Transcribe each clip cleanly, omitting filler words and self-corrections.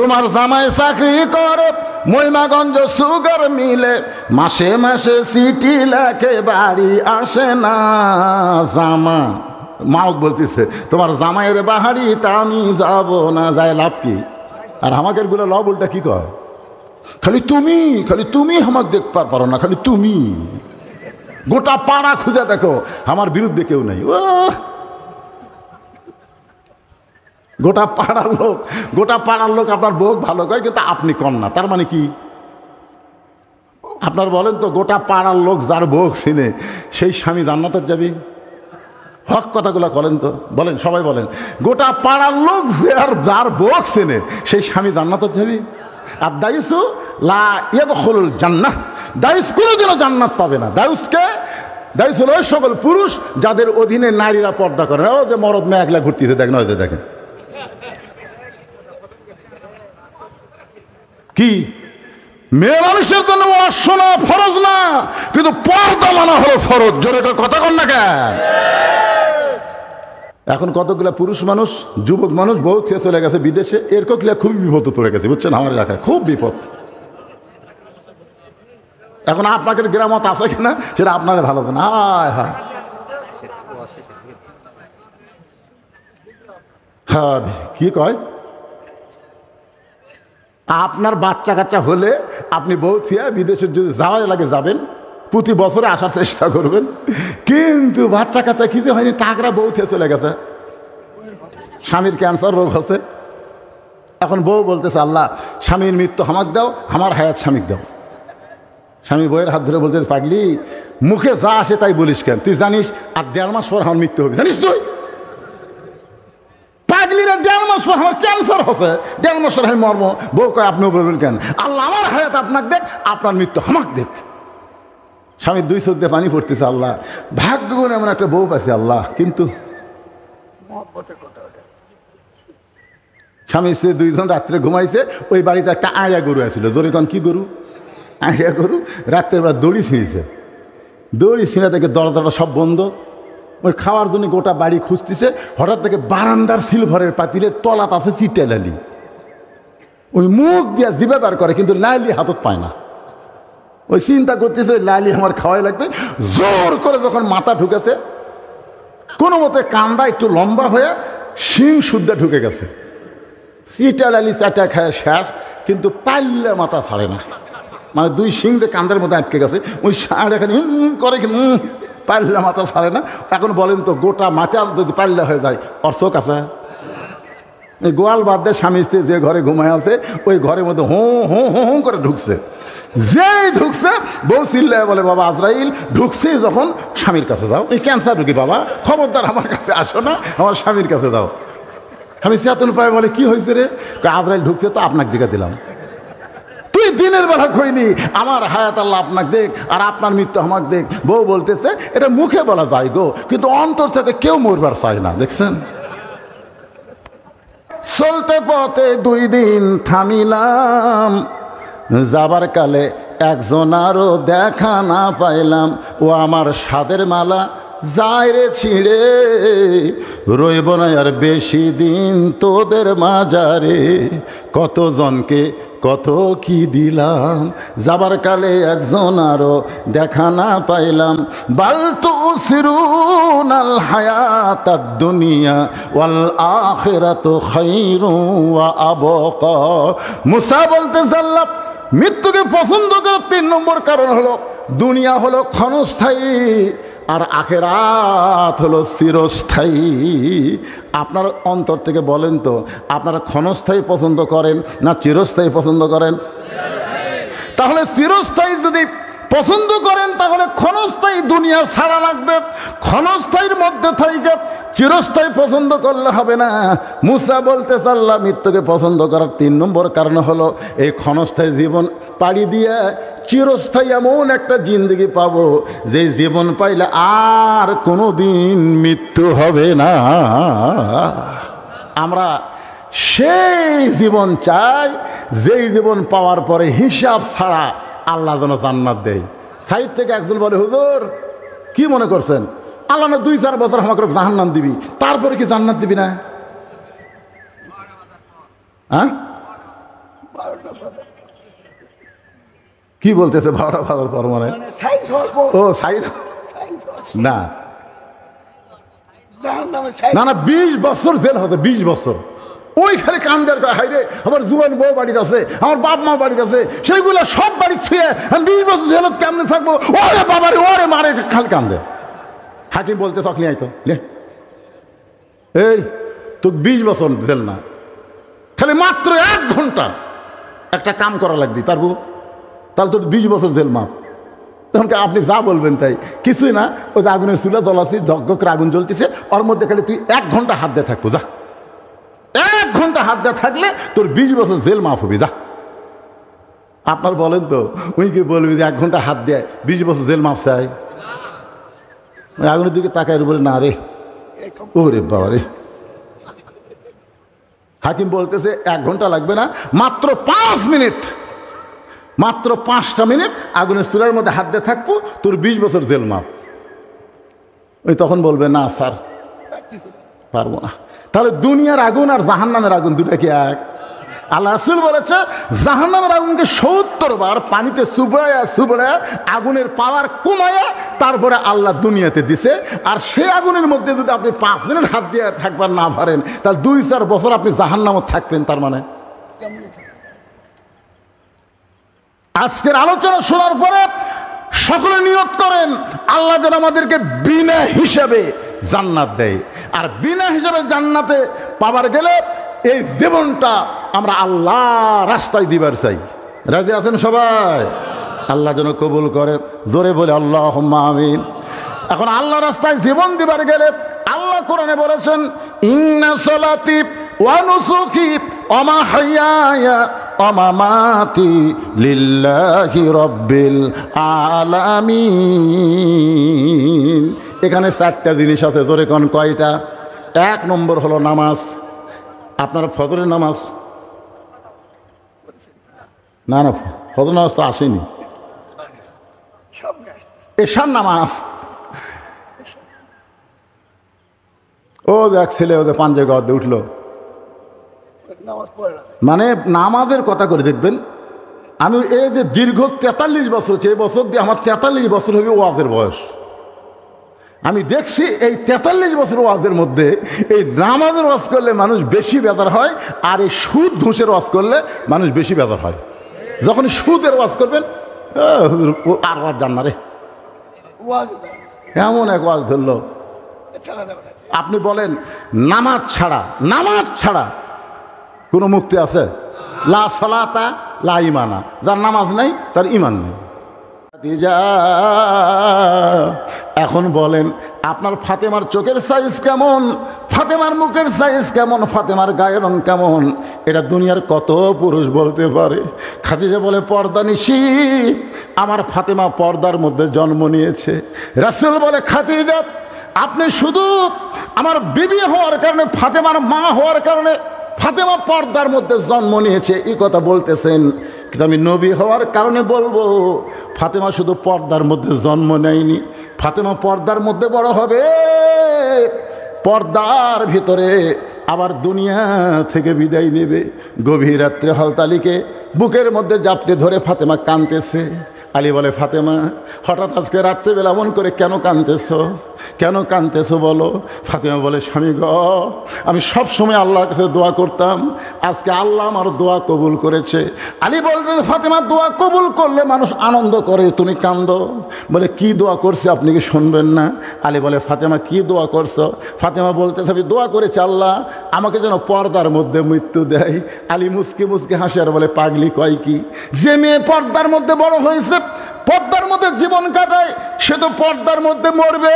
তোমার জামাই চাকরি করে মহিমাগঞ্জ সুগার মিলে, মাসে মাসে সিটি লেখে বাড়ি আসে না। জামা মাও বলতেছে তোমার জামাইয়ের বাহারি তা আমি যাব না, যায় লাভ কি? আর আমাদের গুলো লব উল্টা কি কয়, খালি তুমি আমাকে দেখতে পারো না, খালি তুমি। গোটা পাড়া খুঁজে দেখো আমার বিরুদ্ধে কেউ নাই। ও গোটা পাড়ার লোক আপনার বউ ভালো কয়, কিন্তু আপনি কন না, তার মানে কি? আপনার বলেন তো, গোটা পাড়ার লোক যার বউ চিনে সেই স্বামী জান্নাতে যাবে? হক কথাগুলো বলেন তো, বলেন সবাই বলেন, গোটা পাড়ার লোক যার বউ চেনে সেই স্বামী জান্নাতে যাবে? আর দায়ুসু লা ইয়াদখুলুল জান্নাহ, দায়ুস কোনোদিনও জান্নাত পাবে না। দায়ুস হলো ওই সকল পুরুষ যাদের অধীনে নারীরা পর্দা করে। ও যে মরদ মেয়ে একলা ঘুরতেছে দেখেন, ওই যে দেখেন কি মেয়ে মানুষের জন্য শোনা ফরজ না, কিন্তু পর্দা মানা হলো ফরজ। জোরে কথা কন না কেন? এখন কতগুলা পুরুষ মানুষ, যুবক মানুষ বউ খেয়ে চলে গেছে বিদেশে, এরকম খুবই বিপদ পড়ে গেছে, বুঝছেন? আমার এলাকায় খুব বিপদ। এখন আপনাদের গ্রামত আছে কিনা সেটা আপনারা ভালো জানেন। হ্যাঁ কি কয়, আপনার বাচ্চা কাচ্চা হলে আপনি বউ থিয়া বিদেশে যদি যাওয়াই লাগে যাবেন, প্রতি বছরে আসার চেষ্টা করবেন, কিন্তু বাচ্চা কাচ্চা কিছু হয়নি, তাকরা বউ থিয়ে চলে গেছে, স্বামীর ক্যান্সার রোগ আছে। এখন বউ বলতেছে আল্লাহ স্বামীর মৃত্যু আমাক দাও, আমার হায়াত স্বামীকে দাও। স্বামী বউয়ের হাত ধরে বলতে পাগলি মুখে যা আসে তাই বলিস কেন? তুই জানিস আর 1.5 মাস পর আমার মৃত্যু হবে, জানিস তুই? পাগলিরা 1.5 মাস পর আমার ক্যান্সার হচ্ছে, 1.5 মাস পর আমি মরবো। বউ কয় আপনিও বলবেন কেন? আল্লাহ আমার হায়াত আপনাকে দেখ, আপনার মৃত্যু আমাক দেখ। স্বামীর 2 চোখ দিয়ে পানি পড়তেছে, আল্লাহ ভাগ্য গুণ এমন একটা বউ পাইছে আল্লাহ। কিন্তু স্বামী স্ত্রী 2 জন রাত্রে ঘুমাইছে, ওই বাড়িতে একটা আয়া গরু আছিল। জোরে কন কি গরু? আয়া গরু। রাত্রের বেলা দড়ি ছিঁড়েছে, দড়ি ছিঁড়া থেকে দরজাটা সব বন্ধ। ওই খাওয়ার জন্য গোটা বাড়ি খুঁজতেছে, হঠাৎ থেকে বারান্দার সিলভারের পাতিলের তলাত আছে চিটা লালি। ওই মুখ দিয়া জিভে বার করে, কিন্তু লালি হাতত পায় না। ওই চিন্তা করতেছে ওই লালি আমার খাওয়াই লাগবে। জোর করে যখন মাথা ঢুকেছে, কোনো মতে কান্দা একটু লম্বা হয়ে শিং শুদ্ধা ঢুকে গেছে। চিটা লালি চাটা খায় শেষ, কিন্তু পাল্লা মাথা ছাড়ে না। মানে 2 শিং যে কান্দার মধ্যে আটকে গেছে, ওই সার এখানে করে, কিন্তু পাল্লা মাথা ছাড়ে না। এখন বলেন তো গোটা মাথা যদি পাল্লা হয়ে যায়, ওর চোখ আছে? এই গোয়াল বাদ দিয়ে স্বামী স্ত্রী যে ঘরে ঘুমায় আছে, ওই ঘরের মধ্যে হো হো হো হো করে ঢুকছে। যেই ঢুকছে বউ চিল্লায় বলে বাবা আজরাইল ঢুকছে, যখন স্বামীর কাছে যাও। এই ক্যান্সার ঢুকি বাবা, খবরদার আমার কাছে আসো না, আমার স্বামীর কাছে যাও। স্বামী চেতন পায় বলে কি হয়েছে রে? আজরাইল ঢুকছে তো আপনাকে দিকে দিলাম। তুই দিনের বেলা কইনি আমার হায়াত আল্লাহ আপনাকে দেখ আর আপনার মৃত্যু আমাকে দেখ। বউ বলতেছে এটা মুখে বলা যায় গো, কিন্তু অন্তর থেকে কেউ মরবার চায় না। দেখছেন, চলতে পথে 2 দিন থামিলাম, যাবার কালে একজন আরো দেখা না পাইলাম। ও আমার সাদের মালা যায় রে ছিঁড়ে, রইব না আর বেশি দিন তোদের মাজারে। কতজনকে কত কি দিলাম, যাবার কালে একজন আরো দেখা না পাইলাম। বালতু সিরুনাল হায়াতাদ দুনিয়া ওয়াল আখিরাতু খায়রু ওয়া আবকা। মুসা বলতে আল্লাহ মৃত্যুকে পছন্দ করার 3 নম্বর কারণ হলো দুনিয়া হলো ক্ষণস্থায়ী আর আখেরাত হলো চিরস্থায়ী। আপনার অন্তর থেকে বলেন তো, আপনারা ক্ষণস্থায়ী পছন্দ করেন না চিরস্থায়ী পছন্দ করেন? তাহলে চিরস্থায়ী যদি পছন্দ করেন তাহলে ক্ষণস্থায়ী দুনিয়া ছাড়া লাগবে। ক্ষণস্থায়ীর মধ্যে থেকে চিরস্থায়ী পছন্দ করলে হবে না। মুসা বলতে চাল্লা মৃত্যুকে পছন্দ করার 3 নম্বর কারণ হলো এই ক্ষণস্থায়ী জীবন পাড়ি দিয়ে চিরস্থায়ী এমন একটা জিন্দগি পাবো যে জীবন পাইলে আর কোনো দিন মৃত্যু হবে না। আমরা সেই জীবন চাই যেই জীবন পাওয়ার পরে হিসাব ছাড়া আল্লাহ যেন জান্নাত দেয়। সাইড থেকে একজন বলে হুজুর কি মনে করছেন আল্লাহ না 2-4 বছর আমাকে জাহান্নাম দিবি, তারপরে কি জান্নাত দিবি না? হ্যাঁ কি বলতেছে 12টা বাজার পর মানে ও সাইড না না না 20 বছর জেল হতে 20 বছর ওইখানে কান্দের হাইরে আমার জুয়ান বউ বাড়িতে আছে আমার বাপ মা বাড়িতে আছে সেইগুলো সব বাড়ি ছুঁয়ে আমি 20 বছর জেলত কেমনে থাকবো ওরে বাবারে ওরে মারে খালি কান্দে হাকিম বলতে তখনই আইতো এই তো 20 বছর জেল না খালি মাত্র 1 ঘন্টা একটা কাম করা লাগবে পারবো তাহলে তোর 20 বছর জেল মাপ তখন আপনি যা বলবেন তাই কিছুই না ওই যে আগুনের চুলা জ্বলাচ্ছি ঝক করে আগুন জ্বলতেছে ওর মধ্যে খালি তুই 1 ঘন্টা হাত দিয়ে থাকবো যা 1 ঘন্টা হাত দিয়ে থাকলে তোর 20 বছর জেল মাফ হবে যা আপনার বলেন তো উনি কি বলবি যে 1 ঘন্টা হাত দেয় 20 বছর জেল মাফ চাই ওই আগুনের দিকে তাকায় বলে না রে ওরে বাবা রে হাকিম বলতেছে 1 ঘন্টা লাগবে না মাত্র 5 মিনিট মাত্র 5টা মিনিট আগুনের চুলার মধ্যে হাত দিয়ে থাকবো তোর 20 বছর জেল মাপ ওই তখন বলবে না স্যার পারবো না তাহলে দুনিয়ার আগুন আর জাহান্নামের আগুন দুটা কি এক আল্লাহ রাসূল বলেছে জাহান্নামের আগুনকে 70 বার পানিতে চুবড়ায়া আগুনের পাওয়ার কমায়া তারপরে আল্লাহ দুনিয়াতে দিছে আর সেই আগুনের মধ্যে যদি আপনি 5 মিনিট হাত দিয়ে থাকবার না পারেন তাহলে 2-4 বছর আপনি জাহান্নামে থাকবেন তার মানে আজকের আলোচনা শোনার পরে সকলে নিয়ত করেন আল্লাহ যেন আমাদেরকে বিনা হিসাবে জান্নাত দেয় আর বিনা হিসাবে জান্নাতে পাবার গেলে এই জীবনটা আমরা আল্লাহ রাস্তায় দিবার চাই রাজি আছেন সবাই আল্লাহ যেন কবুল করে জোরে বলে আল্লাহুম্মা আমিন এখন আল্লাহ রাস্তায় জীবন দিবার গেলে আল্লাহ কোরআনে বলেছেন ইন্না সালাতি ওয়া নুসুকি ওয়া মাহইয়ায়া ওয়া মামাতি লিল্লাহি রাব্বিল আলামিন এখানে 4টা জিনিস আছে জোরে কোন কয়টা 1 নম্বর হলো নামাজ আপনার ফজরের নামাজ না না ফজর নামাজ তো আসেনি এশার নামাজ ও দেখ ছেলে ওদের পাঞ্জে গর্দে উঠলো মানে নামাজের কথা করে দেখবেন আমি এই যে দীর্ঘ 43 বছর এই বছর দিয়ে আমার 43 বছর হবে ওয়াজের বয়স আমি দেখছি এই 43 বছর ওয়াজের মধ্যে এই নামাজের ওয়াজ করলে মানুষ বেশি বেজার হয় আর এই সুদ ঘুষের ওয়াজ করলে মানুষ বেশি বেজার হয় যখন সুদের ওয়াজ করবেন আর ওয়াজ জান না রে এমন এক ওয়াজ ধরলো আপনি বলেন নামাজ ছাড়া কোনো মুক্তি আছে লা সালাতা লা ঈমানা যার নামাজ নাই তার ঈমান নেই এখন বলেন আপনার ফাতেমার চোখের সাইজ কেমন ফাতেমার মুখের সাইজ কেমন ফাতেমার গায়ের রং কেমন এটা দুনিয়ার কত পুরুষ বলতে পারে খাদিজা বলে পর্দা নিশি আমার ফাতেমা পর্দার মধ্যে জন্ম নিয়েছে রাসূল বলে খাদিজা আপনি শুধু আমার বিবি হওয়ার কারণে ফাতেমার মা হওয়ার কারণে ফাতেমা পর্দার মধ্যে জন্ম নিয়েছে এই কথা বলতেছেন কিন্তু আমি নবী হওয়ার কারণে বলবো ফাতেমা শুধু পর্দার মধ্যে জন্ম নেয়নি ফাতেমা পর্দার মধ্যে বড় হবে পর্দার ভিতরে আবার দুনিয়া থেকে বিদায় নেবে গভীর রাত্রে হলতালিকে বুকের মধ্যে জাপটে ধরে ফাতেমা কাঁদতেছে আলী বলে ফাতেমা হঠাৎ আজকে রাত্রেবেলা মন করে কেন কাঁদতেছো বলো ফাতেমা বলে স্বামী গ আমি সব সময় আল্লাহর কাছে দোয়া করতাম আজকে আল্লাহ আমার দোয়া কবুল করেছে আলী বলছে ফাতেমা দোয়া কবুল করলে মানুষ আনন্দ করে তুমি কান্দো বলে কি দোয়া করছে আপনি কি শুনবেন না আলী বলে ফাতেমা কি দোয়া করছো ফাতেমা বলতে আমি দোয়া করেছি আল্লাহ আমাকে যেন পর্দার মধ্যে মৃত্যু দেয় আলী মুসকি হাসি আর বলে পাগলি কয় কি যে মেয়ে পর্দার মধ্যে বড় হয়েছে পর্দার মধ্যে জীবন কাটায় সে তো পর্দার মধ্যে মরবে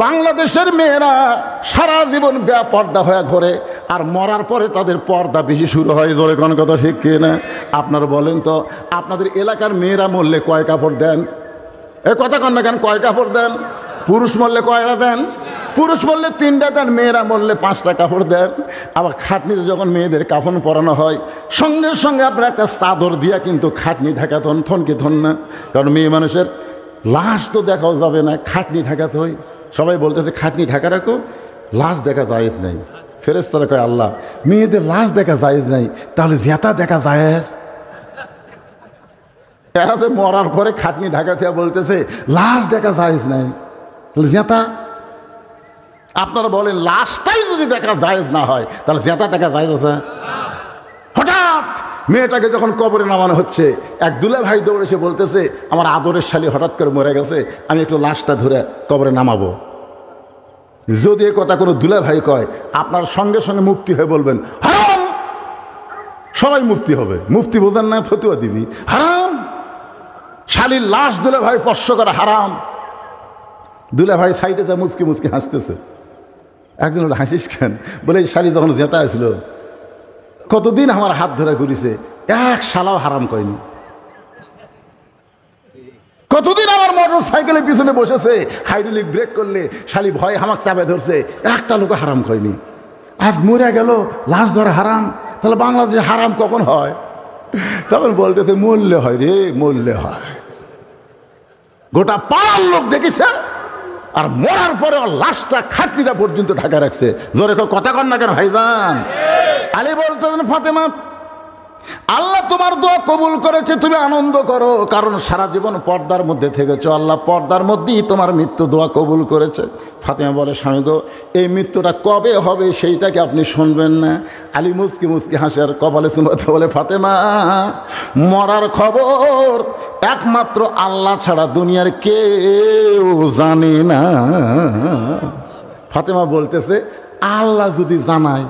বাংলাদেশের মেয়েরা সারা জীবন বেপর্দা হয়ে ঘোরে আর মরার পরে তাদের পর্দা বেশি শুরু হয় ধরে কোন কথা ঠিক কিনা আপনারা বলেন তো আপনাদের এলাকার মেয়েরা মরলে কয় কাপড় দেন এ কথা কন না কেন কয় কাপড় দেন পুরুষ মরলে কয়টা দেন পুরুষ মরলে 3টা দেন মেয়েরা মরলে 5টা কাপড় দেন আবার খাটনিতে যখন মেয়েদের কাফন পরানো হয় সঙ্গে সঙ্গে আপনার একটা চাদর দিয়া কিন্তু খাটনি ঢাকা থনকে থন না কারণ মেয়ে মানুষের লাশ তো দেখাও যাবে না খাটনি ঢাকাতে হয় সবাই বলতেছে খাটনি ঢাকা রাখো লাশ দেখা জায়েজ নাই ফেরেশতারা কয় আল্লাহ মেয়েদের লাশ দেখা জায়েজ নাই তাহলে জেতা দেখা জায়েজ এরা যে মরার পরে খাটনি ঢাকাতে বলতেছে লাশ দেখা যায় নাই, তাহলে জেতা আপনারা বলেন লাশটাই যদি দেখা জায়েজ না হয় তাহলে জেতা দেখা জায়েজ আছে? হঠাৎ মেয়েটাকে যখন কবরে নামানো হচ্ছে, এক দুলা ভাই দৌড়ে এসে বলতেছে আমার আদরের শালী হঠাৎ করে মরে গেছে, আমি একটু লাশটা ধরে কবরে নামাবো। যদি এ কথা কোনো দুলা ভাই কয়, আপনার সঙ্গে সঙ্গে মুফতি হয়ে বলবেন হারাম। সবাই মুফতি হবে, মুফতি বোঝেন না, ফতুয়া দিবি হারাম। শালীর লাশ দুলা ভাই স্পর্শ করা হারাম। দুলা ভাই সাইডে যা মুচকি মুচকি হাসতেছে। একদিন ওরা হাসিস কেন? বলে শালী যখন জেতা আসছিল কতদিন আমার হাত ধরে ঘুরিছে, এক শালাও হারাম কয়নি। কতদিন আমার মোটর সাইকেলের পিছনে বসেছে, হাইড্রোলিক ব্রেক করলে শালি ভয় হামাক চাপে ধরছে, একটা লোক হারাম কয়নি। আর মরে গেল লাশ ধরে হারাম। তাহলে বাংলাদেশে হারাম কখন হয়? তখন বলতেছে মূল্য হয় রে, মূল্য হয়। গোটা পাড়ার লোক দেখেছে, আর মরার পরে লাশটা খাটনিটা পর্যন্ত ঢাকা রাখছে। জোরে কথা কন না কেন ভাইজান? আলী বলতেন ফাতেমা, আল্লাহ তোমার দোয়া কবুল করেছে, তুমি আনন্দ করো, কারণ সারা জীবন পর্দার মধ্যে থেকেছো, আল্লাহ পর্দার মধ্যেই তোমার মৃত্যু দোয়া কবুল করেছে। ফাতেমা বলে স্বামী গো, এই মৃত্যুটা কবে হবে সেইটাকে আপনি শুনবেন না? আলী মুচকি মুচকি হাসে আর কপালে চুমাতে বলে ফাতেমা, মরার খবর একমাত্র আল্লাহ ছাড়া দুনিয়ার কেউ জানে না। ফাতেমা বলতেছে আল্লাহ যদি জানায়,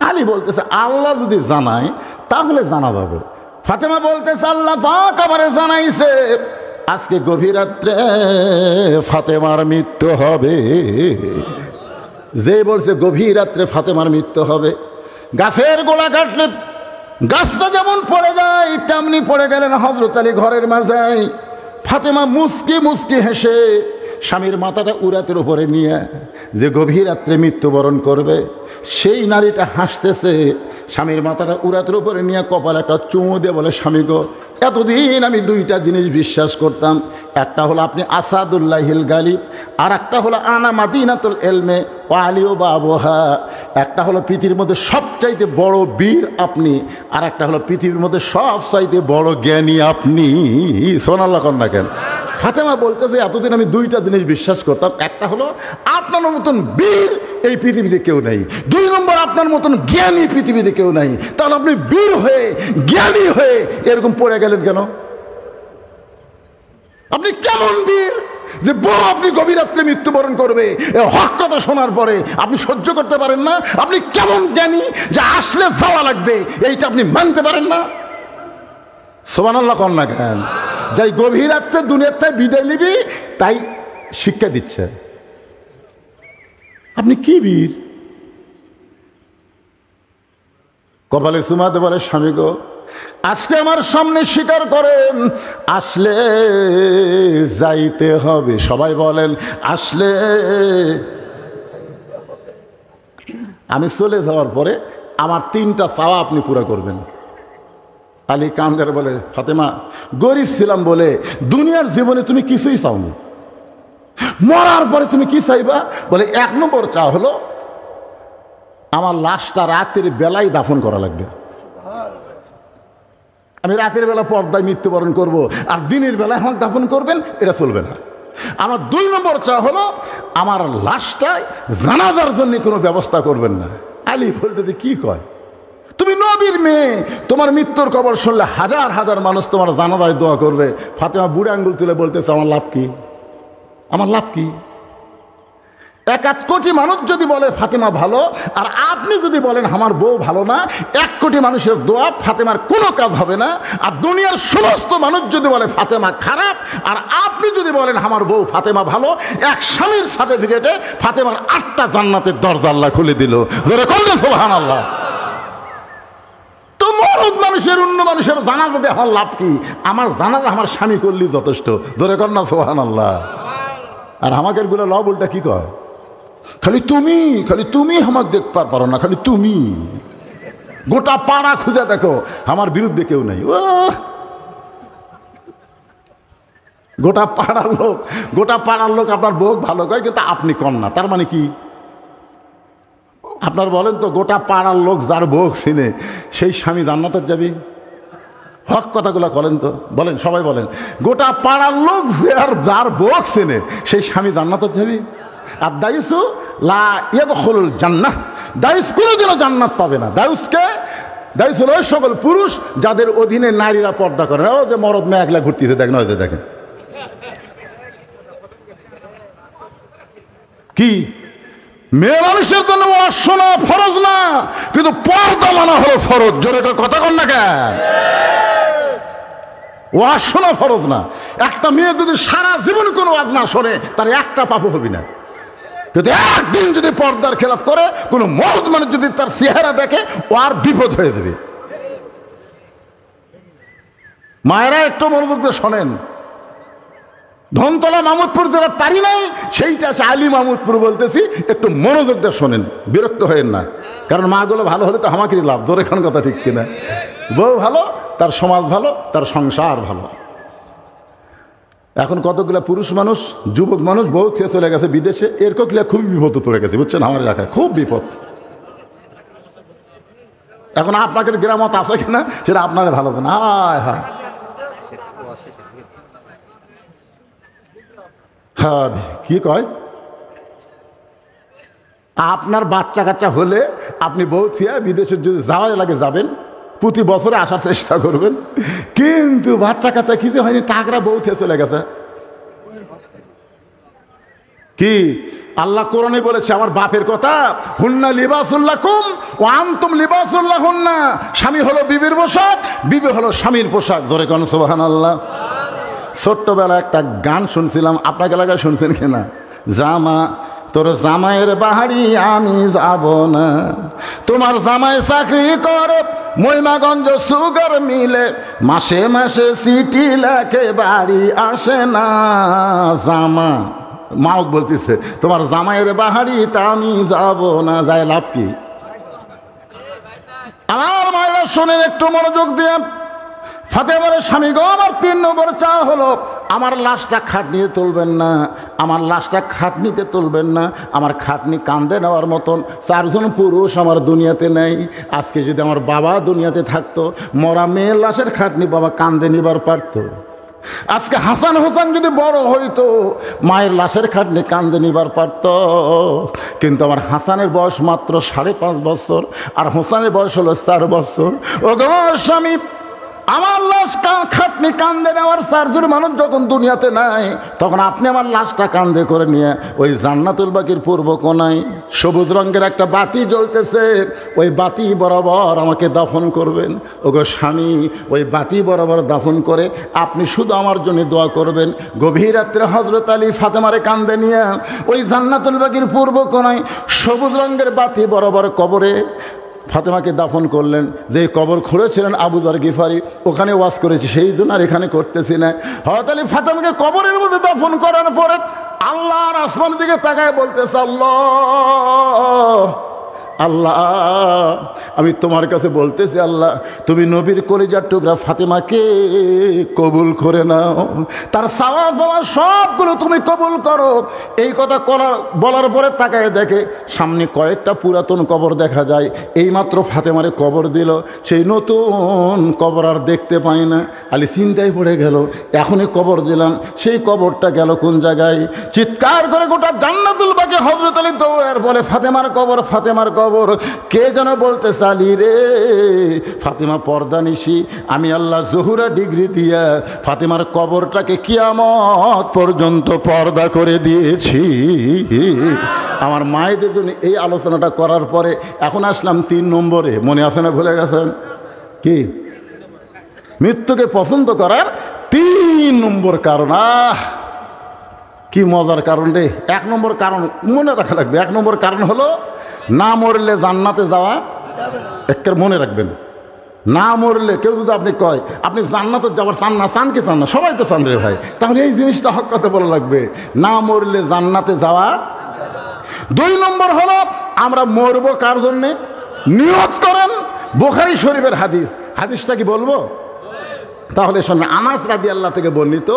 আলী বলতেছে আল্লাহ যদি জানায় তাহলে জানা যাবে। ফাতেমা বলতেছে আল্লাহ পাক আমারে জানাইছে আজকে গভীর রাত্রে ফাতেমার মৃত্যু হবে। যে বলছে গভীর রাত্রে ফাতেমার মৃত্যু হবে, গাছের গোড়া কাটলে গাছটা যেমন পড়ে যায় তেমনি পড়ে গেলেন হযরত আলী ঘরের মাঝে। ফাতেমা মুচকি মুচকি হেসে স্বামীর মাথাটা উরাতের উপরে নিয়ে যে গভীর রাত্রে মৃত্যুবরণ করবে সেই নারীটা হাসতেছে, স্বামীর মাথাটা উরাতের উপরে নিয়ে কপালে একটা চুমু দিয়ে বলে স্বামী গো, এতদিন আমি দুইটা জিনিস বিশ্বাস করতাম, একটা হলো আপনি আসাদুল্লাহিল গালিব, আর একটা হলো আনা মাদিনাতুল এলমে ও আলিও বাবুহা। একটা হলো পৃথিবীর মধ্যে সবচাইতে বড় বীর আপনি, আর একটা হলো পৃথিবীর মধ্যে সবচাইতে বড় জ্ঞানী আপনি। সোনাল্লাহ কন্যা কেন? ফাতেমা বলতেছে এতদিন আমি দুইটা জিনিস বিশ্বাস করতাম, একটা হলো আপনার মতন বীর এই পৃথিবীতে কেউ নেই, দুই নম্বর আপনার মতন জ্ঞানী পৃথিবীতে কেউ নাই। তাহলে আপনি বীর হয়ে জ্ঞানী হয়ে এরকম পড়ে গেলেন কেন? আপনি কেমন বীর যে বড় আপনি গভীর রাত্রে মৃত্যুবরণ করবে? হক কথা শোনার পরে আপনি সহ্য করতে পারেন না? আপনি কেমন জ্ঞানী যে আসলে যাওয়া লাগবে এইটা আপনি মানতে পারেন না? সুবহানাল্লাহ কন না কেন? যাই গভীর রাত্রে দুনিয়ার থেকে বিদায় নিবি তাই শিক্ষা দিচ্ছে। আপনি কি বীর? কপালে চুমাতে বলে স্বামী গো, আজকে আমার সামনে স্বীকার করেন আসলে যাইতে হবে। সবাই বলেন আসলে। আমি চলে যাওয়ার পরে আমার তিনটা চাওয়া আপনি পুরা করবেন। আলী কান্দার বলে ফাতেমা, গরিব ছিলাম বলে দুনিয়ার জীবনে তুমি কিছুই চাওনি, মরার পরে তুমি কি চাইবা? বলে এক নম্বর চা হলো আমার লাশটা রাতের বেলায় দাফন করা লাগবে। আমি রাতের বেলা পর্দায় মৃত্যুবরণ করব, আর দিনের বেলায় আমাকে দাফন করবেন, এটা চলবে না। আমার দুই নম্বর চা হলো আমার লাশটায় জানাজার জন্য কোনো ব্যবস্থা করবেন না। আলী বলতে কি কয়, তুমি নবীর মেয়ে, তোমার মৃত্যুর খবর শুনলে হাজার হাজার মানুষ তোমার জানাজায় দোয়া করবে। ফাতেমা বুড়ে আঙ্গুল তুলে বলতেছে আমার লাভ কি? আমার লাভ কি? 1 কোটি মানুষ যদি বলে ফাতেমা ভালো, আর আপনি যদি বলেন আমার বউ ভালো না, 1 কোটি মানুষের দোয়া ফাতেমার কোনো কাজ হবে না। আর দুনিয়ার সমস্ত মানুষ যদি বলে ফাতেমা খারাপ, আর আপনি যদি বলেন আমার বউ ফাতেমা ভালো, এক স্বামীর সার্টিফিকেটে ফাতেমার 8টা জান্নাতের দরজা আল্লাহ খুলে দিল। জোরে বলুন সুবহানাল্লাহ। তো মরদ মানুষের অন্য মানুষের জানাজা দিয়ে আমার লাভ কি? আমার জানাজা আমার স্বামী করলেই যথেষ্ট। জোরে কর না সুবহানাল্লাহ। আর আমাদের গুলো লব উল্টা কি কয়, খালি তুমি আমাকে দেখতে পারো না, খালি তুমি। গোটা পাড়া খুঁজে দেখো আমার বিরুদ্ধে কেউ নাই। ও গোটা পাড়ার লোক আপনার বউ ভালো কয়, কিন্তু আপনি কন না, তার মানে কি? আপনার বলেন তো গোটা পাড়ার লোক যার বউ চিনে সেই স্বামী জান্নাতে যাবে? হক কথাগুলো বলেন তো, বলেন সবাই বলেন। গোটা পাড়ার লোক যার বউ চেনে সেই স্বামী জান্নাতে যাবে। আর দায়ুসু লা ইয়াদখুলুল জান্নাহ, দায়ুস কোনোদিনও জান্নাত পাবে না। দায়ুস হলো ওই সকল পুরুষ যাদের অধীনে নারীরা পর্দা করে। ও যে মরদ মেয়ে একলা ঘুরতেছে দেখেন, হয়তো দেখেন কি মেয়ে মানুষের জন্য ওয়াজ শোনা ফরজ না, কিন্তু পর্দা মানা হলো ফরজ। জোরে কথা কন না কেন? ওয়াজ শোনা ফরজ না। একটা মেয়ে যদি সারা জীবন কোনো ওয়াজ না শোনে তার একটা পাপও হবে না। যদি একদিন যদি পর্দার খেলাপ করে কোনো মরদ মানুষ যদি তার চেহারা দেখে, ও আর বিপদ হয়ে যাবে। মায়েরা একটু মনোযোগ দিয়ে শোনেন। ধনতলা মাহমুদপুর যারা পারি নাই সেইটা আছে আলী মাহমুদপুর বলতেছি, একটু মনোযোগ দিয়ে শোনেন, বিরক্ত হয়েন না। কারণ মাগুলো ভালো হলে তো আমাকেই লাভ। ধরে এখন কথা ঠিক কিনা? বউ ভালো, তার সমাজ ভালো, তার সংসার ভালো। এখন কতগুলো পুরুষ মানুষ, যুবক মানুষ বউ খেয়ে চলে গেছে বিদেশে, এর কোকিলা খুবই বিপদ পড়ে গেছে, বুঝছেন? আমার এলাকায় খুব বিপদ। এখন আপনাকে গ্রামত আছে কিনা সেটা আপনারা ভালো জানেন। হ্যাঁ, কি কয়, আপনার বাচ্চা কাচ্চা হলে আপনি বউ থিয়া বিদেশে যদি যাওয়াই লাগে যাবেন, প্রতি বছরে আসার চেষ্টা করবেন। কিন্তু বাচ্চা কাচ্চা কিছু হয়নি, তাকরা বউ থিয়া চলে গেছে। কি আল্লাহ কোরআনে বলেছে আমার বাপের কথা, হুন্না লিবাসুল্লাকুম ওয়া আনতুম লিবাসুল্লাহুন্না। স্বামী হলো বিবির পোশাক, বিবি হলো স্বামীর পোশাক। ধরে কোন সুবহানাল্লাহ। ছোট্টবেলা একটা গান শুনছিলাম, আপনাকে এলাকায় শুনছেন কিনা? জামা তোর জামাইয়ের বাহারি আমি যাব না, তোমার জামাই চাকরি করে মহিমাগঞ্জ সুগার মিলে, মাসে মাসে সিটি লেখে বাড়ি আসে না। জামা মাওক বলতেছে তোমার জামাইয়ের বাহারি তা আমি যাব না, যায় লাভ কি? আমার মায়েরা শোনেন একটু মনোযোগ দিয়ে। ফাতেমার স্বামী গো, আমার 3 নম্বর চা হলো আমার লাশটা খাটনিতে তুলবেন না, আমার লাশটা খাটনিতে তুলবেন না। আমার খাটনি কান্দে নেওয়ার মতন 4 জন পুরুষ আমার দুনিয়াতে নেই। আজকে যদি আমার বাবা দুনিয়াতে থাকতো, মরা মেয়ের লাশের খাটনি বাবা কান্দে নিবার পারতো। আজকে হাসান হোসেন যদি বড় হইতো, মায়ের লাশের খাটনি কান্দে নিবার পারত। কিন্তু আমার হাসানের বয়স মাত্র 5.5 বছর, আর হোসেনের বয়স হলো 4 বছর। ও গো স্বামী, আমার লাশ খাটনি কান্দে নেওয়ার 4 জন মানুষ যখন দুনিয়াতে নাই, তখন আপনি আমার লাশটা কান্দে করে নিয়ে ওই জান্নাতুল বাকির পূর্ব কোনায় সবুজ রঙের একটা বাতি জ্বলতেছে, ওই বাতি বরাবর আমাকে দাফন করবেন। ওগো স্বামী, ওই বাতি বরাবর দাফন করে আপনি শুধু আমার জন্য দোয়া করবেন। গভীর রাত্রে হযরত আলী ফাতেমারে কান্দে নিয়ে ওই জান্নাতুল বাকির পূর্ব কোনায় সবুজ রঙের বাতি বরাবর কবরে ফাতেমাকে দাফন করলেন। যে কবর খুঁড়েছিলেন আবু যর গিফারি, ওখানে ওয়াজ করেছি, সেই জন্য আর এখানে করতেছি না। হযরত আলী ফাতেমাকে কবরের মধ্যে দাফন করার পরে আল্লাহর আসমানের দিকে তাকায় বলতেছে, আল্লাহ আল্লাহ, আমি তোমার কাছে বলতেছি আল্লাহ, তুমি নবীর কলিজার টুকরা ফাতেমাকে কবুল করে নাও, তার সওয়াব সবগুলো তুমি কবুল করো। এই কথা বলার পরে তাকায় দেখে সামনে কয়েকটা পুরাতন কবর দেখা যায়। এইমাত্র ফাতেমারে কবর দিল, সেই নতুন কবর আর দেখতে পাই না। আলী চিন্তায় পড়ে গেল, এখনই কবর দিলাম, সেই কবরটা গেল কোন জায়গায়? চিৎকার করে গোটা জান্নাতুল বাকি হযরত আলী দৌড়ার বলে, ফাতেমার কবর, ফাতেমার কবর। কে যেন বলতে চালি রে, ফাতেমা পর্দা নিশি, আমি আল্লাহ জহুরা ডিগ্রি দিয়া ফাতেমার কবরটাকে কিয়ামত পর্যন্ত পর্দা করে দিয়েছি। আমার মায়েদের জন্য এই আলোচনাটা করার পরে এখন আসলাম 3 নম্বরে। মনে আছে না, ভুলে গেছেন? কি? মৃত্যুকে পছন্দ করার 3 নম্বর কারণ। কি মজার কারণ রে! 1 নম্বর কারণ মনে রাখা লাগবে। 1 নম্বর কারণ হলো না মরলে জান্নাতে যাওয়া। একের মনে রাখবেন, না মরলে কেউ যদি আপনি কয় আপনি জান্নাতে যাওয়ার চান না, চান কি চান না? সবাই তো চান রে ভাই। তাহলে এই জিনিসটা হক কথা বলা লাগবে, না মরলে জান্নাতে যাওয়া। 2 নম্বর হলো আমরা মরবো কার জন্যে? নিয়ত করেন। বুখারী শরীফের হাদিস, হাদিসটা কি বলবো? তাহলে শোনেন, আনাস রাদিয়াল্লাহু থেকে বর্ণিত,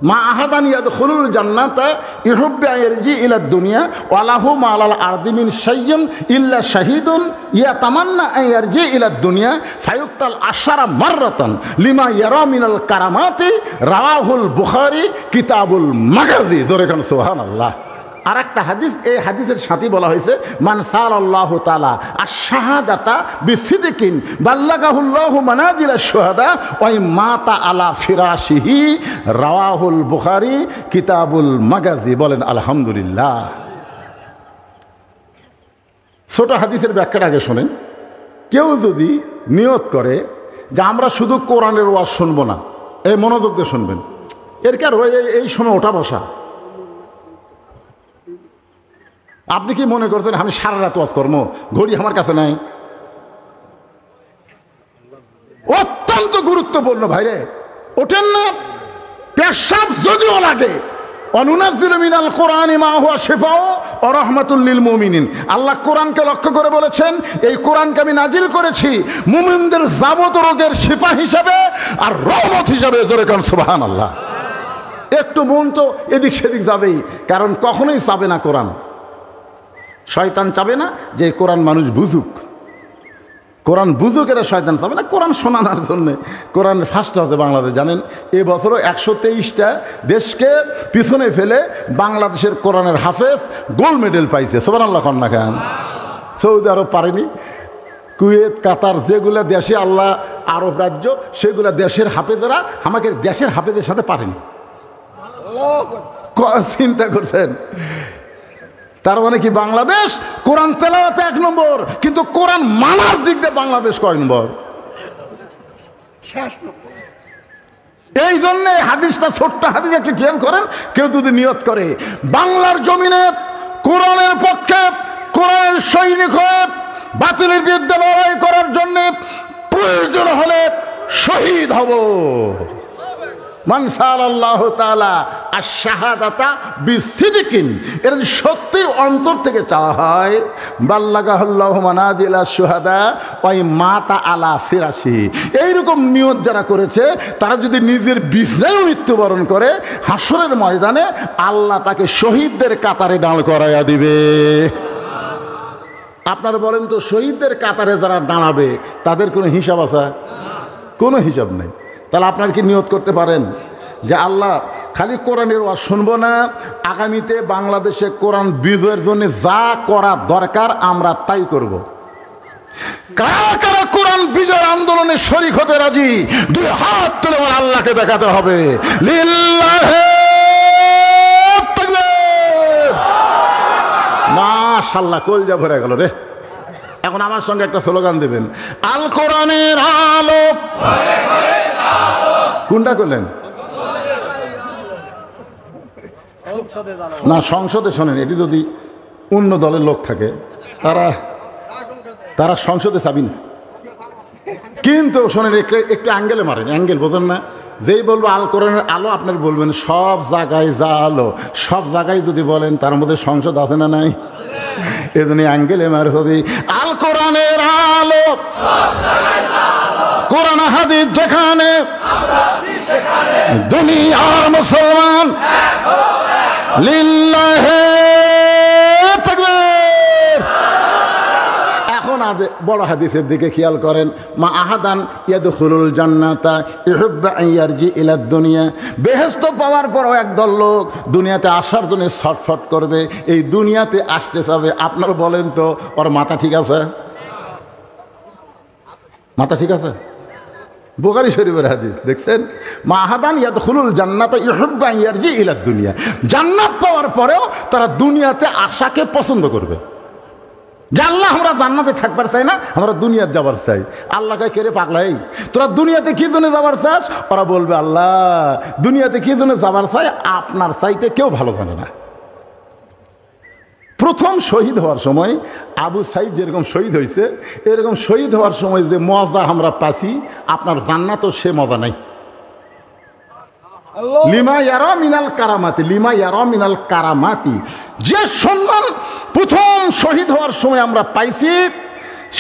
মা আহাদান ইয়াদখুলুল জান্নাতা ইহুব্বু ইয়ারজি ইলা দুনিয়া ওয়া লাহু মা আলাল আরদি মিন শাইইন ইল্লা শাহীদুন ইয়াতামান্না আন ইয়ারজি ইলা দুনিয়া ফায়ুক্তাল আশারা মাররাতান লিমা ইয়ারা মিনাল কারামাতি রাওয়াহুল বুখারী কিতাবুল মাগাজি। জোরে কান সুবহানাল্লাহ। আর একটা হাদিস, এই হাদিসের সাথে বলা হয়েছে মান সাল্লাল্লাহু তাআলা আশ-শাহাদাতা বিসিদকিন বাল্লাগাহুল্লাহু মানাজিলাশ শুহাদা ওয়া মাতা আলা ফিরাশিহি রাওয়াহুল বুখারী কিতাবুল মাগাজি। বলেন আলহামদুলিল্লাহ। ছোট হাদিসের ব্যাখ্যাটা আগে শোনেন। কেউ যদি নিয়ত করে যে আমরা শুধু কোরআনের ওয়াজ শুনবো না, এই মনোযোগ দিয়ে শুনবেন, এর কার এই সময় ওঠা বসা। আপনি কি মনে করছেন আমি সারা রাত ওয়াজ করবো? ঘড়ি আমার কাছে নাই। অত্যন্ত গুরুত্বপূর্ণ ভাইরে, ওঠেন না। পেশাব যদিও লাগে, অনুনাজ্জিলু মিনাল কোরআনি মা হুয়া শিফাউ ওয়া রাহমাতুল লিল মুমিনিন। আল্লাহ কোরআনকে লক্ষ্য করে বলেছেন, এই কোরআনকে আমি নাজিল করেছি মুমিনদের যাবত রোগের শিফা হিসাবে আর রহমত হিসাবে। জোরে কান সুবহানাল্লাহ। একটু মন তো এদিক সেদিক যাবেই, কারণ কখনোই চাবে না কোরআন। শয়তান চাবে না যে কোরআন মানুষ বুঝুক, কোরআন বুঝুক, এটা শয়তান চাবে না। কোরআন শোনানোর জন্যে কোরআন ফার্স্ট হচ্ছে বাংলাদেশ। জানেন এবছরও 123টা দেশকে পিছনে ফেলে বাংলাদেশের কোরআনের হাফেজ গোল্ড মেডেল পাইছে। সুবহানাল্লাহ কন্যা খান। সৌদি আরব পারেনি, কুয়েত, কাতার, যেগুলো দেশে আল্লাহ আরব রাজ্য, সেগুলো দেশের হাফেজেরা আমাকে দেশের হাফেজের সাথে পারেনি। চিন্তা করছেন? তার মানে কি বাংলাদেশ কোরআন তেলাওয়াতে 1 নম্বর, কিন্তু কোরআন মানার দিক দিয়ে বাংলাদেশ কয় নম্বর? এই জন্য হাদিসটা, ছোট্ট হাদিস একটু খেয়াল করেন। কেউ যদি নিয়ত করে বাংলার জমিনে কোরআনের পক্ষে, কোরআনের সৈনিক হয়ে বাতিলের বিরুদ্ধে লড়াই করার জন্য প্রয়োজন হলে শহীদ হব, মান সাল্লাল্লাহু তাআলা আশ-শাহাদাতা বিসিদকিন, এটা যদি সত্যি অন্তর থেকে চাওয়া হয়, বাল্লাগাহুল্লাহু মানাজিলাশ শুহাদা ওয়া মাতা আলা ফিরাশি, এইরকম নিয়ত যারা করেছে তারা যদি নিজের বিছানায় মৃত্যুবরণ করে, হাসরের ময়দানে আল্লাহ তাকে শহীদদের কাতারে দাঁড় করাইয়া দিবে। আপনারা বলেন তো, শহীদদের কাতারে যারা দাঁড়াবে তাদের কোনো হিসাব আছে? কোনো হিসাব নেই। তাহলে আপনার কি নিয়ত করতে পারেন যে আল্লাহ খালি কোরআনের ওয়াজ শুনবো না, আগামীতে বাংলাদেশে কোরআন বিজয়ের জন্য যা করা দরকার আমরা তাই করব। কারা কারা কোরআন বিজয়ের আন্দোলনে শরীক হতে রাজি? 2 হাত তুলে আমার আল্লাহকে দেখাতে হবে। লিল্লাহি তাকবীর। মাশাআল্লাহ, কলজা ভরে গেল রে। এখন আমার সঙ্গে একটা স্লোগান দেবেন, আল কোরআনের আলো। কোনটা করলেন না? সংসদে শোনেন, এটি যদি অন্য দলের লোক থাকে তারা সংসদে চাবি না, কিন্তু শোনেন একটু অ্যাঙ্গেলে মারেন, অ্যাঙ্গেল বোঝেন না? যেই বলবো আল কোরআনের আলো, আপনার বলবেন সব জায়গায় যা আলো, সব জায়গায় যদি বলেন তার মধ্যে সংসদ আছে না নাই? এজন্য অ্যাঙ্গেলে মার হবে। আল কোরআনের আলো, কোরআন হাদিস যেখানে, দুনিয়ার মুসলমান লিল্লাহি তাকবীর। এখন বড় হাদিসের দিকে খেয়াল করেন। মা আহাদান ইয়াদখুলুল জান্নাতা ইহুব্বু আন ইয়ারজি ইলা দুনিয়া। বেহেশত পাওয়ার পরও একদল লোক দুনিয়াতে আসার জন্য ছটফট করবে, এই দুনিয়াতে আসতে চাবে। আপনারা বলেন তো, ওর মাথা ঠিক আছে? মাথা ঠিক আছে? বুখারী শরীফের হাদিস দেখছেন, মা আহাদান ইয়াদখুলুল জান্নাতা ইহুব্বু আন ইয়ারজি ইলা দুনিয়া। জান্নাত পাওয়ার পরেও তারা দুনিয়াতে আসাকে পছন্দ করবে। জানলা আমরা জান্নাতে থাকবার চাই না, আমরা দুনিয়াতে যাবার চাই। আল্লাহকে কেড়ে পাগলাই, তোরা দুনিয়াতে কি জন্য যাবার চাস? ওরা বলবে আল্লাহ দুনিয়াতে কি জন্য যাবার চাই আপনার চাইতে কেউ ভালো জানে না। প্রথম শহীদ হওয়ার সময় আবু সাইদ যেরকম শহীদ হয়েছে, এরকম শহীদ হওয়ার সময় যে মজা আমরা পাচ্ছি, আপনার জান্নাতও সে মজা নাই। লিমা ইয়ারা মিনাল কারামাতি, লিমা ইয়ারা মিনাল কারামাতি, যে সম্মান প্রথম শহীদ হওয়ার সময় আমরা পাইছি,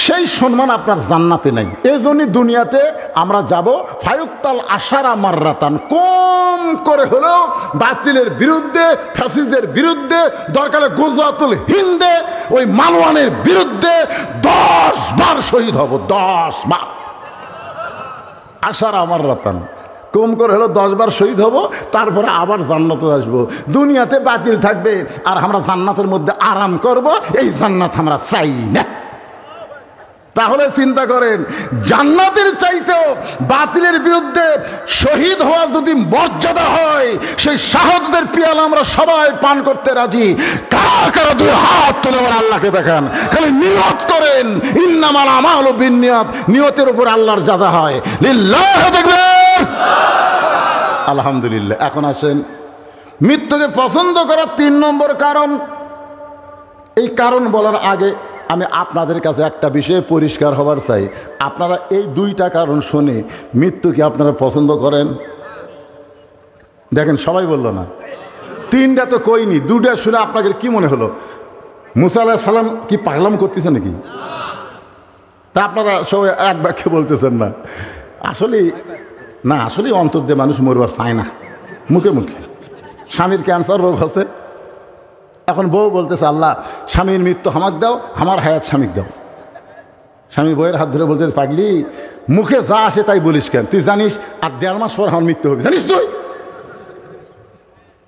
সেই সম্মান আপনার জান্নাতে নাই। এই জন্যই দুনিয়াতে আমরা যাব ফায়ুক্তাল আশারা মাররাতান, কম করে হলেও বাতিলের বিরুদ্ধে, ফ্যাসিস্টদের বিরুদ্ধে, দরকারে গুজরাতুল হিন্দে ওই মালওয়ানের বিরুদ্ধে 10 বার শহীদ হব। 10 বার আশারা মাররাতান, কম করে হলো 10 বার শহীদ হব, তারপরে আবার জান্নাতে আসবো। দুনিয়াতে বাতিল থাকবে আর আমরা জান্নাতের মধ্যে আরাম করব, এই জান্নাত আমরা চাই না। তাহলে চিন্তা করেন, জান্নাতের চাইতেও বাতিলের বিরুদ্ধে শহীদ হওয়া যদি মর্যাদা হয়, সেই শাহাদাতের পিয়ালা আমরা সবাই পান করতে রাজি। কারা কারা 2 হাত তুলে আবার আল্লাহকে দেখান, খালি নিয়ত করেন, ইন্নামাল আমালু বিন্নিয়াত, নিয়তের উপর আল্লাহর জাযা হয়। লিল্লাহ তাকবীর, আলহামদুলিল্লাহ। এখন আসেন মৃত্যুকে পছন্দ করার 3 নম্বর কারণ। এই কারণ বলার আগে আমি আপনাদের কাছে একটা বিষয়ে পরিষ্কার হবার চাই। আপনারা এই 2টা কারণ শুনে মৃত্যুকে আপনারা পছন্দ করেন? দেখেন সবাই বলল না, 3টা তো কইনি, 2টা শুনে আপনাদের কি মনে হলো? মুসা আলাইহিস সালাম কি পাগলাম করতেছে নাকি? তা আপনারা সবাই এক বাক্যে বলতেছেন না। আসলে অন্তর দিয়ে মানুষ মরবার চায় না, মুখে মুখে। স্বামীর ক্যান্সার রোগ আছে, এখন বউ বলতেছে আল্লাহ স্বামীর মৃত্যু আমাকে দাও, আমার হায়াত স্বামীক দাও। স্বামী বউয়ের হাত ধরে বলতে, পাগলি মুখে যা আসে তাই বলিস কেন? তুই জানিস আর 1.5 মাস পর আমার মৃত্যু হবে, জানিস তুই?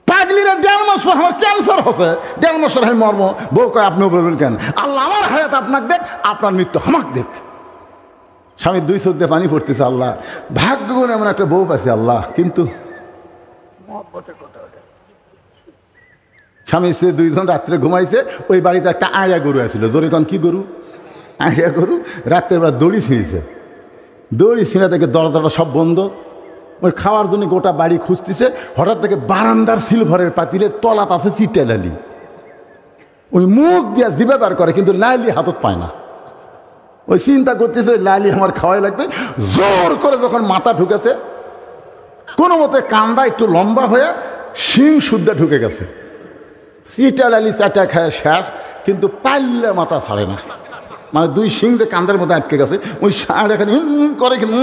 পাগলিরা 1.5 মাস পর আমার ক্যান্সার হচ্ছে, 1.5 মাস পর আমি মর্ম। বউ কয় আপনিও বলবেন কেন? আল্লাহ আমার হায়াত আপনাকে দেখ, আপনার মৃত্যু আমাকে দেখ। স্বামীর 2 চোখ দিয়ে পানি পড়তেছে, আল্লাহ ভাগ্য গুণ এমন একটা বউ পাইছে আল্লাহ। কিন্তু স্বামী স্ত্রী 2 জন রাত্রে ঘুমাইছে, ওই বাড়িতে একটা আয়া গরু আছিল। জোরে তখন কি গরু? আয়া গরু। রাত্রের বেলা দড়ি ছিঁড়েছে, দড়ি ছিঁড়া থেকে দরজাটা সব বন্ধ। ওই খাওয়ার জন্য গোটা বাড়ি খুঁজতেছে, হঠাৎ থেকে বারান্দার সিলভারের পাতিলের তলাত আছে চিটে লালি। ওই মুখ দিয়া জিভে বার করে, কিন্তু লালি হাতত পায় না। ওই চিন্তা করতেছে ওই লালি আমার খাওয়াই লাগবে। জোর করে যখন মাথা ঢুকেছে, কোনো মতে কান্দা একটু লম্বা হয়ে শিং শুদ্ধা ঢুকে গেছে। চিটা লালি চাটা খায় শেষ, কিন্তু পাল্লে মাথা ছাড়ে না। মানে 2 শিং যে কান্দার মধ্যে আটকে গেছে, ওই সার এখানে করে, কিন্তু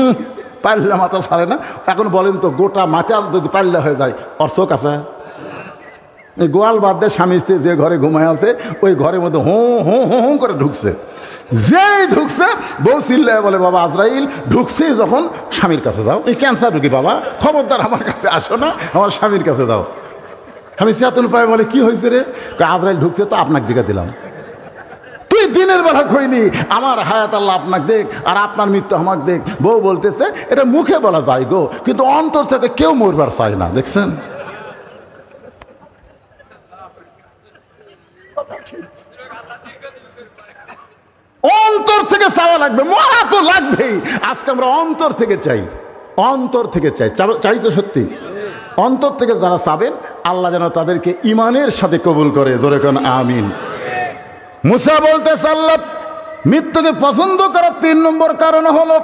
পাল্লা মাথা ছাড়ে না। এখন বলেন তো, গোটা মাথা যদি পাল্লা হয়ে যায়, ওর চোখ আছে? এই গোয়াল বাদ দিয়ে স্বামী স্ত্রী যে ঘরে ঘুমায় আছে, ওই ঘরের মধ্যে হোঁ করে ঢুকছে। যেই ঢুকছে বউ চিল্লায় বলে, বাবা আজরাইল ঢুকছে যখন স্বামীর কাছে যাও। এই ক্যান্সার রুগী বাবা, খবরদার আমার কাছে আসো না, আমার স্বামীর কাছে দাও। আমি চেতন পায়ে বলে, কি হয়েছে রে? আজরাইল ঢুকছে তো আপনাকে দিকে দিলাম। তুই দিনের বেলা কইলি আমার হায়াত আল্লাহ আপনাকে দেখ আর আপনার মৃত্যু আমাকে দেখ। বউ বলতেছে এটা মুখে বলা যায় গো, কিন্তু অন্তর থেকে কেউ মরবার চায় না। দেখছেন? অন্তর থেকে চাওয়া লাগবে, মরা তো লাগবেই। আজকে আমরা অন্তর থেকে চাই, অন্তর থেকে চাই। চাই তো সত্যি? অন্তর থেকে যারা চাবেন, আল্লাহ যেন তাদেরকে ইমানের সাথে কবুল করে। জোরে কোন আমিন। মুসা বলতেছে আল্লাহ মৃত্যুকে পছন্দ করার 3 নম্বর কারণ হলো,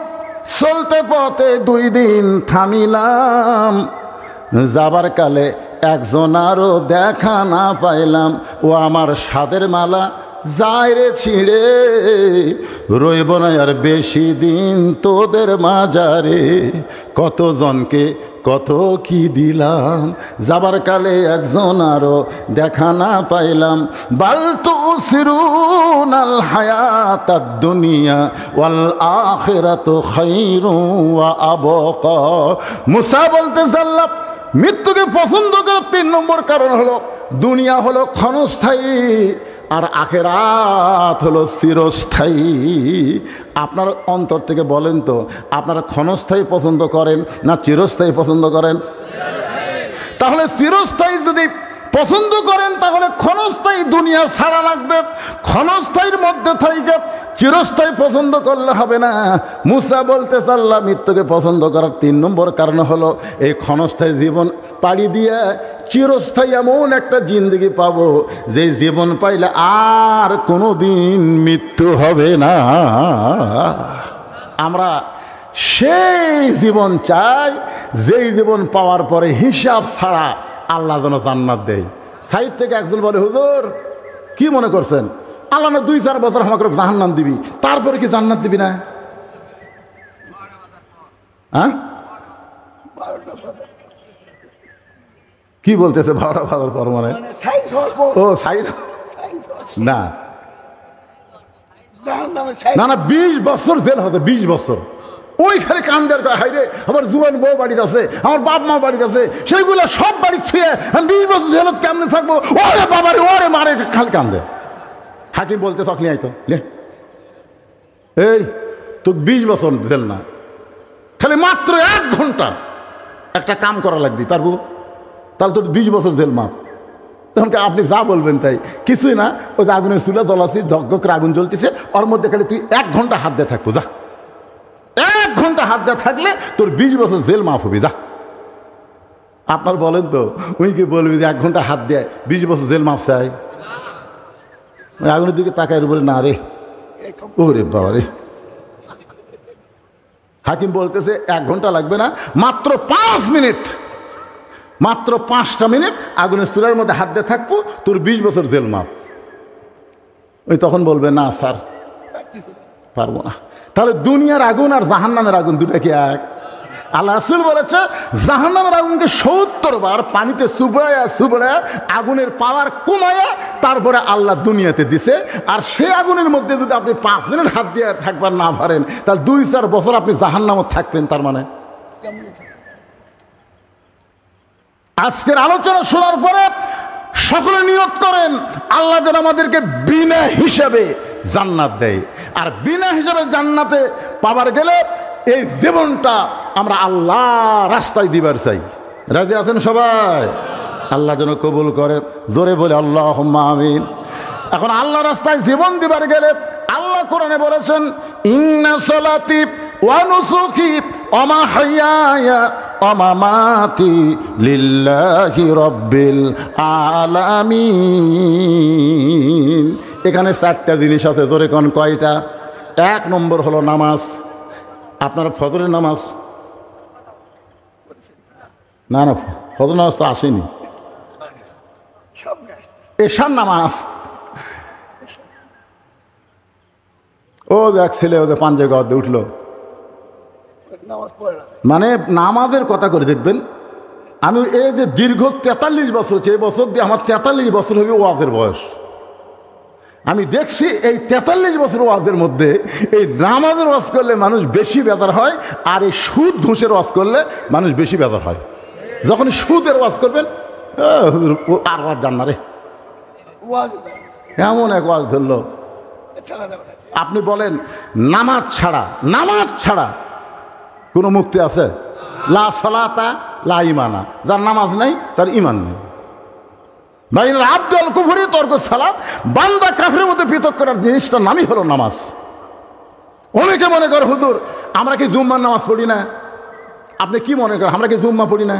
চলতে পথে 2 দিন থামিলাম, যাবার কালে একজনারও দেখা না পাইলাম। ও আমার সাদের মালা যায় রে ছিঁড়ে, রইব না আর বেশি দিন তোদের মাজারে। কতজনকে কত কি দিলাম, যাবার কালে একজন আরো দেখা না পাইলাম। বাল তুসিরুনাল হায়াতাদ দুনিয়া ওয়াল আখিরাতু খায়রুন ওয়া আবকা। মুসা বলতেছে আল্লাহ মৃত্যুকে পছন্দ করার 3 নম্বর কারণ হলো, দুনিয়া হলো ক্ষণস্থায়ী আর আখেরাত হলো চিরস্থায়ী। আপনার অন্তর থেকে বলেন তো, আপনারা ক্ষণস্থায়ী পছন্দ করেন না চিরস্থায়ী পছন্দ করেন? তাহলে চিরস্থায়ী যদি পছন্দ করেন, তাহলে ক্ষণস্থায়ী দুনিয়া ছাড়া লাগবে। ক্ষণস্থায়ীর মধ্যে থেকে চিরস্থায়ী পছন্দ করলে হবে না। মুসা বলতে আল্লাহ মৃত্যুকে পছন্দ করার 3 নম্বর কারণ হলো, এই ক্ষণস্থায়ী জীবন পাড়ি দিয়ে চিরস্থায়ী এমন একটা জিন্দগি পাবো, যে জীবন পাইলে আর কোনো দিন মৃত্যু হবে না। আমরা সেই জীবন চাই, যেই জীবন পাওয়ার পরে হিসাব ছাড়া আল্লাহ যেন জান্নাত দেয়। সাইড থেকে একজন বলে, হুজুর কি মনে করছেন আল্লাহ না 2-4 বছর আমাকে জাহান্নাম দিবি, তারপরে কি জান্নাত দিবি না? হ্যাঁ, কি বলতেছে 12টা বাজার পর? মানে ও সাইড না না না, 20 বছর জেল হচ্ছে, 20 বছর। ওইখানে কান্দের হাইরে আমার জুয়ান বউ বাড়িতে আছে, আমার বাপ মা বাড়িতে আছে, সেইগুলো সব বাড়ি ছুঁয়ে আমি 20 বছর জেলত কেমনে থাকবো? ওরে বাবারে, ওরে মারে, খালি কান্দে। হাকিম বলতে তখনি আইতো, এই তো 20 বছর জেল না, খালি মাত্র 1 ঘন্টা একটা কাম করা লাগবে, পারবো? তাহলে তোর 20 বছর জেল মাপ। তখন আপনি যা বলবেন তাই, কিছুই না, ওই যে আগুনের চুলা জ্বলাচ্ছি, ঝকঝক করে আগুন জ্বলতেছে, ওর মধ্যে খালি তুই 1 ঘন্টা হাত দিয়ে থাকবো, যা 1 ঘন্টা হাত দিয়ে থাকলে তোর 20 বছর জেল মাফ হবে, যা। আপনার বলেন তো, উনি কি বলবি যে 1 ঘন্টা হাত দেয় 20 বছর জেল মাফ চাই? ওই আগুনের দিকে তাকায় বলে, না রে, ওরে বাবা রে। হাকিম বলতেছে 1 ঘন্টা লাগবে না, মাত্র 5 মিনিট, মাত্র 5টা মিনিট আগুনের চুলার মধ্যে হাত দিয়ে থাকবো, তোর 20 বছর জেল মাপ। ওই তখন বলবে, না স্যার পারবো না। তাহলে দুনিয়ার আগুন আর জাহান্নামের আগুন দুটা কি এক? আল্লাহ রাসূল বলেছে, জাহান্নামের আগুনকে 70 বার পানিতে চুবড়ায়া চুবড়ায়া আগুনের পাওয়ার কমায়া তারপরে আল্লাহ দুনিয়াতে দিছে। আর সেই আগুনের মধ্যে যদি আপনি 5 মিনিট হাত দিয়ে থাকবার না পারেন, তাহলে 2-4 বছর আপনি জাহান্নামে থাকবেন। তার মানে আজকের আলোচনা শোনার পরে সকলে নিয়ত করেন, আল্লাহ যেন আমাদেরকে বিনা হিসাবে জান্নাত দেয়। আর বিনা হিসাবে জান্নাতে পাবার গেলে এই জীবনটা আমরা আল্লাহ রাস্তায় দিবার চাই। রাজি আছেন সবাই? আল্লাহ যেন কবুল করে, জোরে বলে আল্লাহুম্মা আমিন। এখন আল্লাহ রাস্তায় জীবন দিবার গেলে আল্লাহ কোরআনে বলেছেন, ইন্না সালাতি ওয়া নুসুকি ওয়া মাহইয়ায়া ওয়া মামাতি লিল্লাহি রাব্বিল আলামিন। এখানে 4টা জিনিস আছে, জোরে কোন কয়টা? 1 নম্বর হলো নামাজ। আপনার ফজরের নামাজ? না না, ফজর নামাজ তো আসেনি। এশার নামাজ, ও দেখ ছেলে ওদের পাঞ্জে গদে উঠলো, মানে নামাজের কথা করে দেখবেন। আমি এই যে দীর্ঘ 43 বছর, এই বছর দিয়ে আমার 43 বছর হবে ওয়াজের বয়স। আমি দেখছি এই 43 বছর ওয়াজের মধ্যে এই নামাজের ওয়াজ করলে মানুষ বেশি বেজার হয়, আর এই সুদ ঘুষের ওয়াজ করলে মানুষ বেশি বেজার হয়। যখন সুদের ওয়াজ করবেন, আর ওয়াজ জান না রে, এমন এক ওয়াজ ধরলো। আপনি বলেন নামাজ ছাড়া কোনো মুক্তি আছে? লা সালাতা লা ইমানা, যার নামাজ নাই তার ইমান নেই। বাইনাল আবদি ওয়াল কুফরি তরকুস সালাত, বান্দা কাফেরের মধ্যে পৃথক করার জিনিসটার নামই হলো নামাজ। অনেকে মনে করে হুজুর আমরা কি জুম্মার নামাজ পড়ি না? আপনি কি মনে করেন আমরা কি জুম্মা পড়ি না?